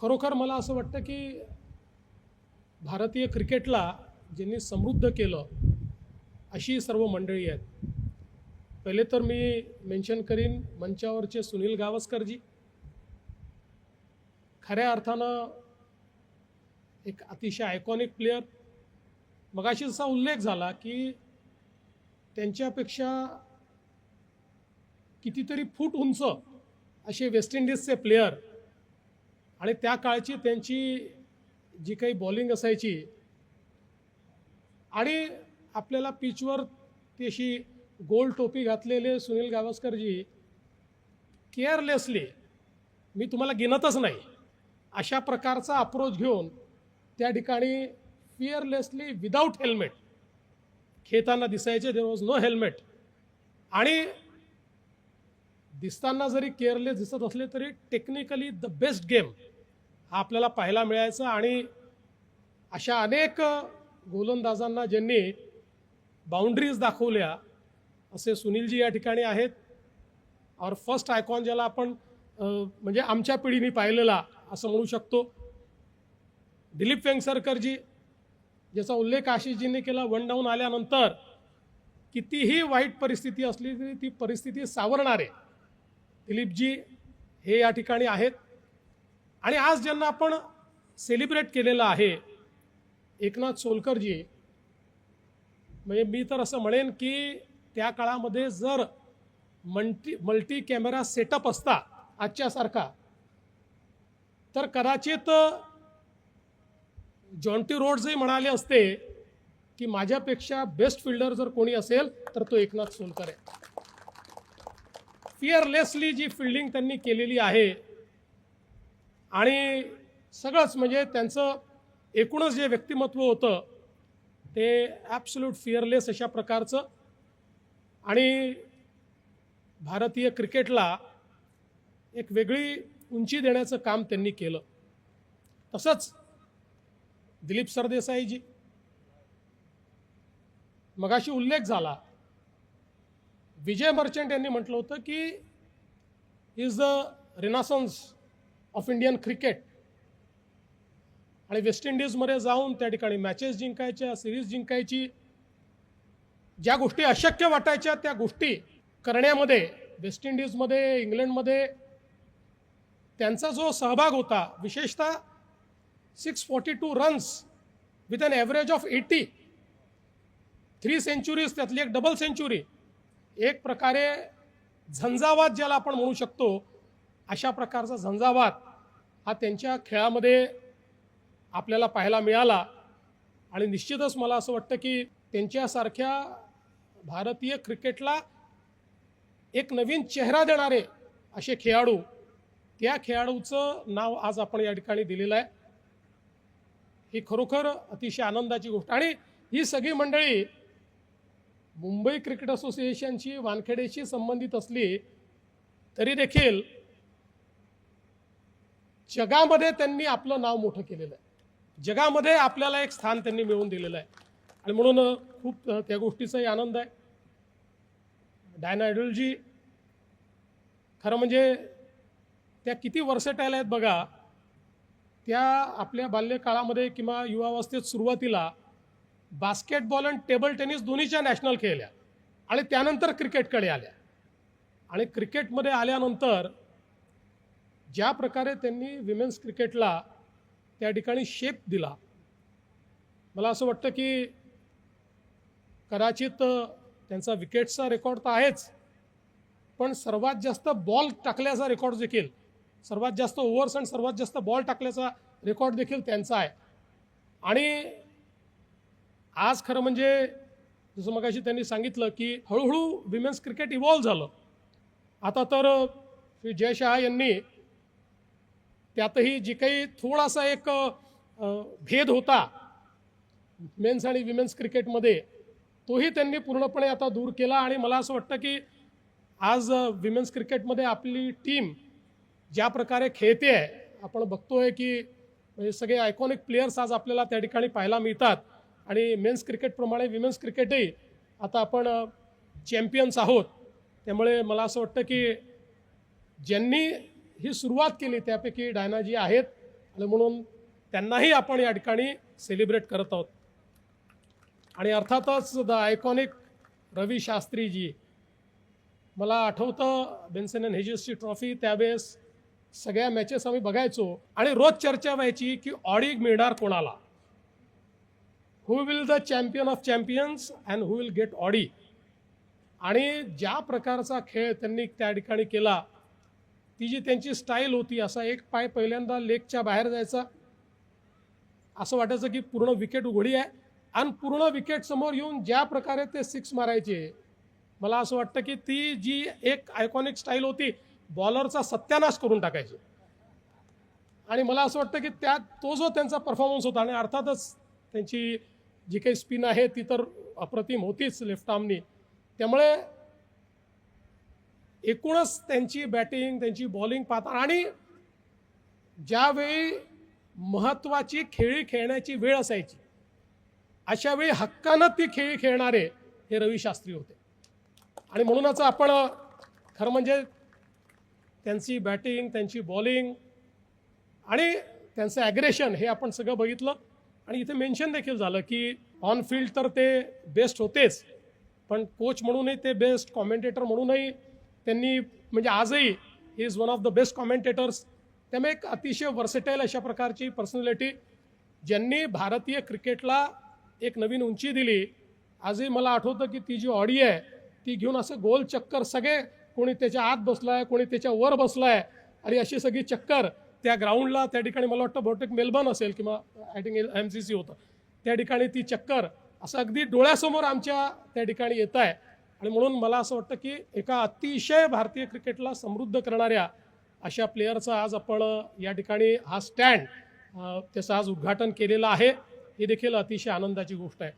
खरोखर मला असं वाटतं की भारतीय क्रिकेटला ज्यांनी समृद्ध केलं अशी सर्व मंडळी आहेत. पहिले तर मी मेन्शन करीन मंचावरचे सुनील गावस्करजी. खऱ्या अर्थानं एक अतिशय आयकॉनिक प्लेयर. मगाशी जसा उल्लेख झाला की त्यांच्यापेक्षा कितीतरी फूट उंच असे वेस्ट इंडिजचे प्लेयर आणि त्या काळची त्यांची जी काही बॉलिंग असायची आणि आपल्याला पिचवर ती अशी गोल टोपी घातलेले सुनील गावस्करजी केअरलेसली, मी तुम्हाला गिनतच नाही, अशा प्रकारचा अप्रोच घेऊन त्या ठिकाणी फिअरलेसली विदाऊट हेल्मेट खेळताना दिसायचे. There was no helmet. आणि दिसताना जरी केअरलेस दिसत असले तरी टेक्निकली द बेस्ट गेम हा आपल्याला पाहायला मिळायचा. आणि अशा अनेक गोलंदाजांना ज्यांनी बाउंड्रीज दाखवल्या असे सुनीलजी या ठिकाणी आहेत. और फर्स्ट आयकॉन ज्याला आपण म्हणजे आमच्या पिढीने पाहिलेला असं म्हणू शकतो. दिलीप वेंगसरकरजी, ज्याचा उल्लेख आशिषजींनी केला. वन डाऊन आल्यानंतर कितीही वाईट परिस्थिती असली तरी ती परिस्थिती सावरणारे दिलीपजी हे या ठिकाणी आहेत. आणि आज ज्यांना आपण सेलिब्रेट केलेलं आहे एकनाथ सोलकरजी, म्हणजे मी तर असं म्हणेन की त्या काळामध्ये जर मल्टी कॅमेरा सेटअप असता आजच्यासारखा तर कदाचित जॉन्टी रोड्सही म्हणाले असते की माझ्यापेक्षा बेस्ट फिल्डर जर कोणी असेल तर तो एकनाथ सोलकर आहे. फिअरलेसली जी फिल्डिंग त्यांनी केलेली आहे आणि सगळंच म्हणजे त्यांचं एकूणच जे व्यक्तिमत्व होतं ते ॲब्सोल्यूट फिअरलेस अशा प्रकारचं. आणि भारतीय क्रिकेटला एक वेगळी उंची देण्याचं काम त्यांनी केलं. तसंच दिलीप सरदेसाईजी, मगाशी उल्लेख झाला, विजय मर्चंट यांनी म्हटलं होतं की is the renaissance of Indian cricket. आणि वेस्ट इंडिजमध्ये जाऊन त्या ठिकाणी मॅचेस जिंकायच्या, सिरीज जिंकायची, ज्या गोष्टी अशक्य वाटायच्या त्या गोष्टी करण्यामध्ये वेस्ट इंडिजमध्ये, इंग्लंडमध्ये त्यांचा जो सहभाग होता, विशेषतः 642 runs with an average of 80, 3 centuries, त्यातली एक डबल सेंचुरी, एक प्रकारे झंझावात ज्याला आपण म्हणू शकतो अशा प्रकारचा झंझावात हा त्यांच्या खेळामध्ये आपल्याला पाहायला मिळाला. आणि निश्चितच मला असं वाटतं की त्यांच्यासारख्या भारतीय क्रिकेटला एक नवीन चेहरा देणारे असे खेळाडू, त्या खेळाडूचं नाव आज आपण या ठिकाणी दिलेलं आहे. ही खरोखर अतिशय आनंदाची गोष्ट. आणि ही सगळी मंडळी मुंबई क्रिकेट असोसिएशनची, वानखेडेशी संबंधित असली तरी देखील जगामध्ये त्यांनी आपलं नाव मोठं केलेलं आहे. जगामध्ये आपल्याला एक स्थान त्यांनी मिळवून दिलेलं आहे. आणि म्हणून खूप त्या गोष्टीचाही आनंद आहे. डायना एडलजी खरं म्हणजे त्या किती वर्सेटाईल आहेत बघा. त्या आपल्या बाल्यकाळामध्ये किंवा युवावस्थेत सुरुवातीला बास्केटबॉल आणि टेबल टेनिस दोन्हीच्या नॅशनल खेळल्या आणि त्यानंतर क्रिकेटकडे आल्या. आणि क्रिकेटमध्ये आल्यानंतर ज्या प्रकारे त्यांनी विमेन्स क्रिकेटला त्या ठिकाणी शेप दिला, मला असं वाटतं की कदाचित त्यांचा विकेट्सचा रेकॉर्ड तर आहेच, पण सर्वात जास्त बॉल टाकल्याचा रेकॉर्ड देखील, सर्वात जास्त ओव्हर्स आणि सर्वात जास्त बॉल टाकल्याचा रेकॉर्ड देखील त्यांचा आहे. आणि आज खरं म्हणजे जसं मगाशी त्यांनी सांगितलं की हळूहळू विमेन्स क्रिकेट इव्हॉल्व झालं. आता तर श्री जय शहा यांनी त्यातही जी काही थोडासा एक भेद होता मेन्स आणि विमेन्स क्रिकेटमध्ये, तोही त्यांनी पूर्णपणे आता दूर केला. आणि मला असं वाटतं की आज विमेन्स क्रिकेटमध्ये आपली टीम ज्या प्रकारे खेळते आहे, आपण बघतोय की म्हणजे सगळे आयकॉनिक प्लेयर्स आज आपल्याला त्या ठिकाणी पाहायला मिळतात. आणि मेन्स क्रिकेटप्रमाणे विमेन्स क्रिकेटही आता आपण चॅम्पियन्स आहोत. त्यामुळे मला असं वाटतं की ज्यांनी ही सुरुवात केली त्यापैकी डायनाजी आहेत. आणि म्हणून त्यांनाही आपण या ठिकाणी सेलिब्रेट करत आहोत. आणि अर्थातच द आयकॉनिक रवी शास्त्रीजी, मला आठवतं बेन्सन अँड हेजेसची ट्रॉफी त्यावेळेस सगळ्या मॅचेस आम्ही बघायचो आणि रोज चर्चा व्हायची की ऑडी मिळणार कोणाला, who will the champion of champions and who will get Audi. आणि ज्या प्रकारचा खेळ त्यांनी त्या ठिकाणी केला, ती जी त्यांची स्टाईल होती, असा एक पाय पहिल्यांदा लेगच्या बाहेर जायचा, असं वाटायचं की पूर्ण विकेट उघडी आहे, आणि पूर्ण विकेट समोर येऊन ज्या प्रकारे ते सिक्स मारायचे, मला असं वाटतं की ती जी एक आयकॉनिक स्टाईल होती, बॉलरचा सत्यानाश करून टाकायची. आणि मला असं वाटतं की त्यात तो जो त्यांचा परफॉर्मन्स होता, आणि अर्थातच त्यांची जी काही स्पिन आहे ती तर अप्रतिम होतीच लेफ्ट आर्मनी, त्यामुळे एकूणच त्यांची बॅटिंग, त्यांची बॉलिंग पाहता, आणि ज्यावेळी महत्त्वाची खेळी खेळण्याची वेळ असायची, अशा वेळी हक्कानं ती खेळी खेळणारे हे रवी शास्त्री होते. आणि म्हणूनच आपण खरं म्हणजे त्यांची बॅटिंग, त्यांची बॉलिंग आणि त्यांचं ॲग्रेशन हे आपण सगळं बघितलं. आणि इथे मेन्शन देखील झालं की ऑन फील्ड तर ते बेस्ट होतेच, पण कोच म्हणूनही ते बेस्ट, कॉमेंटेटर म्हणूनही त्यांनी, म्हणजे आजही he is one of the best commentators. त्यामुळे एक अतिशय वर्सेटाईल अशा प्रकारची पर्सनॅलिटी, ज्यांनी भारतीय क्रिकेटला एक नवीन उंची दिली. आजही मला आठवतं की ती जी ऑडी आहे ती घेऊन असं गोल चक्कर, सगळे कोणी त्याच्या आत बसलाय, कोणी त्याच्या वर बसलाय, आणि अशी सगळी चक्कर त्या ग्राउंडला, त्या ठिकाणी मला वाटतं बहुतेक मेलबर्न असेल किंवा आय थिंक MCC होतं, त्या ठिकाणी ती चक्कर असं अगदी डोळ्यासमोर आमच्या त्या ठिकाणी येत आहे. आणि म्हणून मला असं वाटतं की एका अतिशय भारतीय क्रिकेटला समृद्ध करणाऱ्या अशा प्लेयरचा आज आपण या ठिकाणी हा स्टँड त्याचं आज उद्घाटन केलेलं आहे. ही देखील अतिशय आनंदाची गोष्ट आहे.